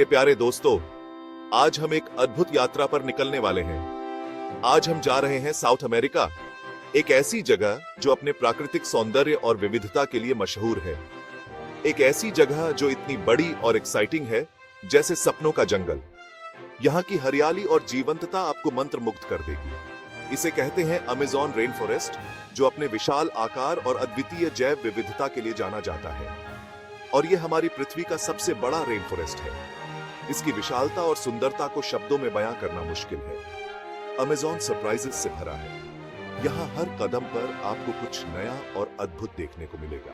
मेरे प्यारे दोस्तों, आज हम एक अद्भुत यात्रा पर निकलने वाले हैं। आज हम जा रहे हैं साउथ अमेरिका, एक ऐसी जगह जो अपने प्राकृतिक सौंदर्य और विविधता के लिए मशहूर है। एक ऐसी जगह जो इतनी बड़ी और एक्साइटिंग है जैसे सपनों का जंगल। यहाँ की हरियाली और जीवंतता आपको मंत्रमुग्ध कर देगी। इसे कहते हैं अमेज़न रेन फॉरेस्ट, जो अपने विशाल आकार और अद्वितीय जैव विविधता के लिए जाना जाता है। और यह हमारी पृथ्वी का सबसे बड़ा रेन फॉरेस्ट है। इसकी विशालता और सुंदरता को शब्दों में बयां करना मुश्किल है। अमेज़न सरप्राइजेस से भरा है। यहाँ हर कदम पर आपको कुछ नया और अद्भुत देखने को मिलेगा।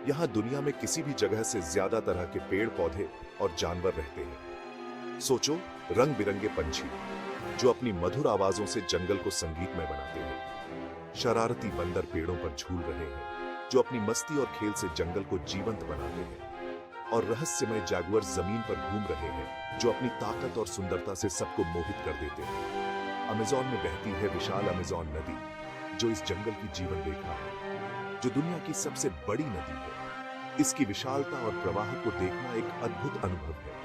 यहाँ दुनिया में किसी भी जगह से ज्यादा तरह के पेड़ पौधे और जानवर रहते हैं। सोचो, रंग बिरंगे पंछी जो अपनी मधुर आवाजों से जंगल को संगीतमय बनाते हैं। शरारती बंदर पेड़ों पर झूल रहे हैं जो अपनी मस्ती और खेल से जंगल को जीवंत बनाते हैं। और रहस्यमय जैगुआर जमीन पर घूम रहे हैं जो अपनी ताकत और सुंदरता से सबको मोहित कर देते हैं। अमेज़न में बहती है विशाल अमेज़न नदी, जो इस जंगल की जीवन रेखा है, जो दुनिया की सबसे बड़ी नदी है। इसकी विशालता और प्रवाह को देखना एक अद्भुत अनुभव है।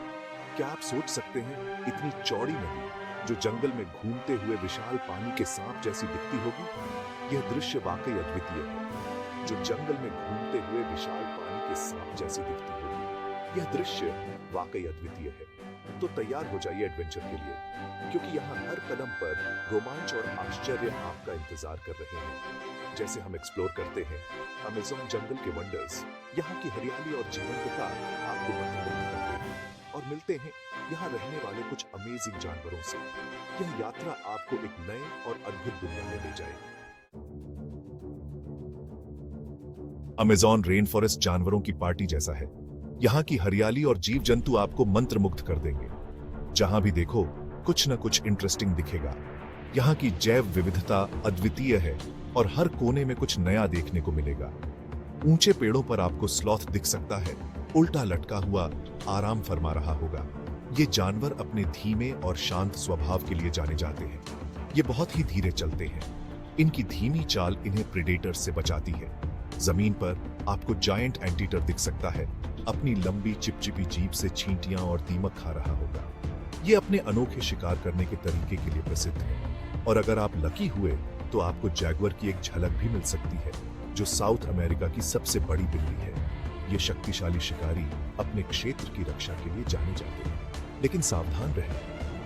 क्या आप सोच सकते हैं, इतनी चौड़ी नदी जो जंगल में घूमते हुए विशाल पानी के सांप जैसी दिखती होगी? यह दृश्य वाकई अद्वितीय है। जो जंगल में घूमते हुए विशाल पानी के सांप जैसी दिखती होगी, यह दृश्य वाकई अद्वितीय है। तो तैयार हो जाइए एडवेंचर के लिए, क्योंकि यहाँ हर कदम पर रोमांच और आश्चर्य आपका इंतजार कर रहे हैं। जैसे हम एक्सप्लोर करते हैं अमेज़न जंगल के वंडर्स, यहाँ की हरियाली और जीवंतता आपको मंत्रमुग्ध कर देगी। और मिलते हैं यहाँ रहने वाले कुछ अमेजिंग जानवरों से। यह यात्रा आपको एक नए और अद्भुत दुनिया में ले जाएगी। अमेज़न रेन फॉरेस्ट जानवरों की पार्टी जैसा है। यहाँ की हरियाली और जीव जंतु आपको मंत्रमुग्ध कर देंगे। जहां भी देखो कुछ न कुछ इंटरेस्टिंग दिखेगा। यहाँ की जैव विविधता अद्वितीय है और हर कोने में कुछ नया देखने को मिलेगा। ऊंचे पेड़ों पर आपको स्लॉथ दिख सकता है, उल्टा लटका हुआ आराम फरमा रहा होगा। ये जानवर अपने धीमे और शांत स्वभाव के लिए जाने जाते हैं। ये बहुत ही धीरे चलते हैं। इनकी धीमी चाल इन्हें प्रेडेटर से बचाती है। जमीन पर आपको जायंट एंटीटर दिख सकता है, अपनी लंबी चिपचिपी जीभ से चींटियां और दीमक खा रहा होगा। ये अपने अनोखे शिकार करने के तरीके के लिए प्रसिद्ध है। और अगर आप लकी हुए तो आपको जैगुआर की एक झलक भी मिल सकती है, जो साउथ अमेरिका की सबसे बड़ी बिल्ली है। ये शक्तिशाली शिकारी अपने क्षेत्र की रक्षा के लिए जाने जाते हैं। लेकिन सावधान रहें,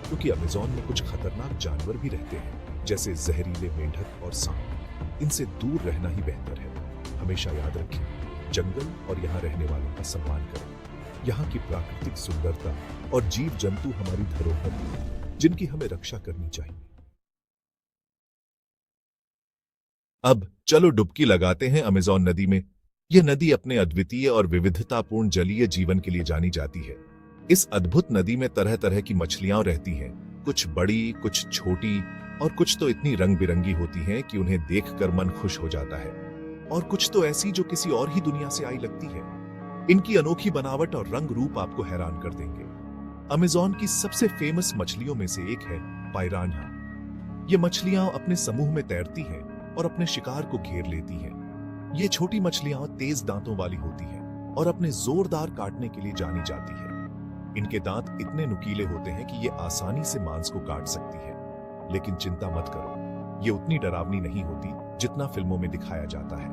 क्योंकि अमेज़न में कुछ खतरनाक जानवर भी रहते हैं, जैसे जहरीले मेंढक और सांप। इनसे दूर रहना ही बेहतर है। हमेशा याद रखें, जंगल और यहाँ रहने वालों का सम्मान करें। यहाँ की प्राकृतिक सुंदरता और जीव जंतु हमारी धरोहर हैं, जिनकी हमें रक्षा करनी चाहिए। अब चलो डुबकी लगाते हैं अमेज़न नदी में। यह नदी अपने अद्वितीय और विविधतापूर्ण जलीय जीवन के लिए जानी जाती है। इस अद्भुत नदी में तरह तरह की मछलियां रहती हैं, कुछ बड़ी, कुछ छोटी और कुछ तो इतनी रंग बिरंगी होती हैं कि उन्हें देखकर मन खुश हो जाता है। और कुछ तो ऐसी जो किसी और ही दुनिया से आई लगती है। इनकी अनोखी बनावट और रंग रूप आपको हैरान कर देंगे। अमेज़न की सबसे फेमस मछलियों में से एक है पायरान्हा। ये मछलियां अपने समूह में तैरती हैं और अपने शिकार को घेर लेती हैं। ये छोटी मछलियां तेज दांतों वाली होती हैं और अपने जोरदार काटने के लिए जानी जाती है। इनके दांत इतने नुकीले होते हैं कि ये आसानी से मांस को काट सकती है। लेकिन चिंता मत करो, ये उतनी डरावनी नहीं होती जितना फिल्मों में दिखाया जाता है।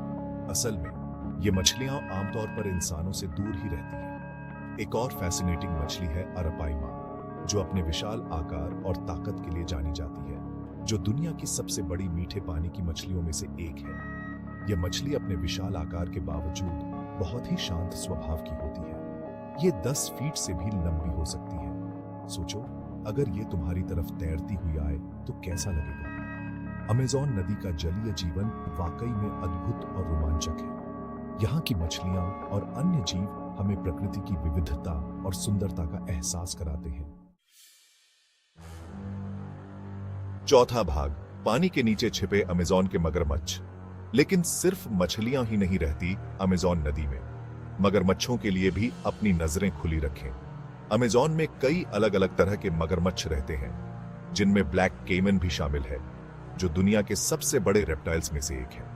असल में ये मछलियां आमतौर पर इंसानों से दूर ही रहती हैं। एक और फैसिनेटिंग मछली है अरापाइमा, जो अपने विशाल आकार और ताकत के लिए जानी जाती है, जो दुनिया की सबसे बड़ी मीठे पानी की मछलियों में से एक है। यह मछली अपने विशाल आकार के बावजूद बहुत ही शांत स्वभाव की होती है। ये 10 फीट से भी लंबी हो सकती है। सोचो, अगर ये तुम्हारी तरफ तैरती हुई आए तो कैसा लगेगा? अमेज़न नदी का जलीय जीवन वाकई में अद्भुत और रोमांचक है। यहाँ की मछलियां और अन्य जीव हमें प्रकृति की विविधता और सुंदरता का एहसास कराते हैं। चौथा भाग, पानी के नीचे छिपे अमेज़न के मगरमच्छ। लेकिन सिर्फ मछलियां ही नहीं रहती अमेज़न नदी में। मगरमच्छों के लिए भी अपनी नजरें खुली रखें। अमेज़न में कई अलग अलग तरह के मगरमच्छ रहते हैं, जिनमें ब्लैक केमन भी शामिल है, जो दुनिया के सबसे बड़े रेप्टाइल्स में से एक है।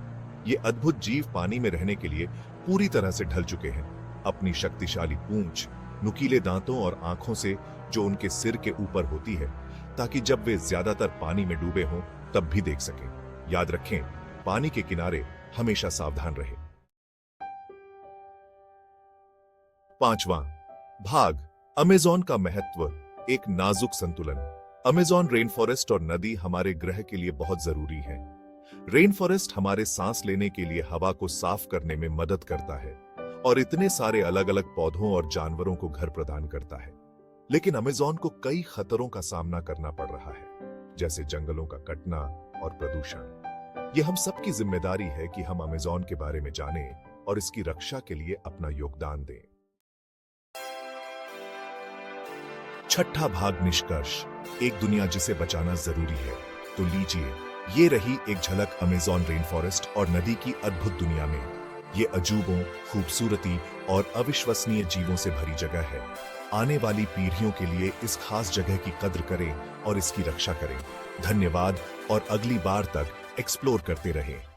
ये अद्भुत जीव पानी में रहने के लिए पूरी तरह से ढल चुके हैं। अपनी शक्तिशाली पूंछ, नुकीले दांतों और आंखों से जो उनके सिर के ऊपर होती है, ताकि जब वे ज्यादातर पानी में डूबे हों तब भी देख सकें। याद रखें, पानी के किनारे हमेशा सावधान रहें। 5वां भाग, अमेज़न का महत्व, एक नाजुक संतुलन। अमेज़न रेन फॉरेस्ट और नदी हमारे ग्रह के लिए बहुत जरूरी है। रेन फॉरेस्ट हमारे सांस लेने के लिए हवा को साफ करने में मदद करता है और इतने सारे अलग अलग पौधों और जानवरों को घर प्रदान करता है। लेकिन अमेज़न को कई खतरों का सामना करना पड़ रहा है, जैसे जंगलों का कटना और प्रदूषण। यह हम सबकी जिम्मेदारी है कि हम अमेज़न के बारे में जानें और इसकी रक्षा के लिए अपना योगदान दें। छठा भाग, निष्कर्ष, एक दुनिया जिसे बचाना जरूरी है। तो लीजिए, ये रही एक झलक अमेज़न रेन फॉरेस्ट और नदी की अद्भुत दुनिया में। ये अजूबों, खूबसूरती और अविश्वसनीय जीवों से भरी जगह है। आने वाली पीढ़ियों के लिए इस खास जगह की कद्र करें और इसकी रक्षा करें। धन्यवाद और अगली बार तक एक्सप्लोर करते रहें।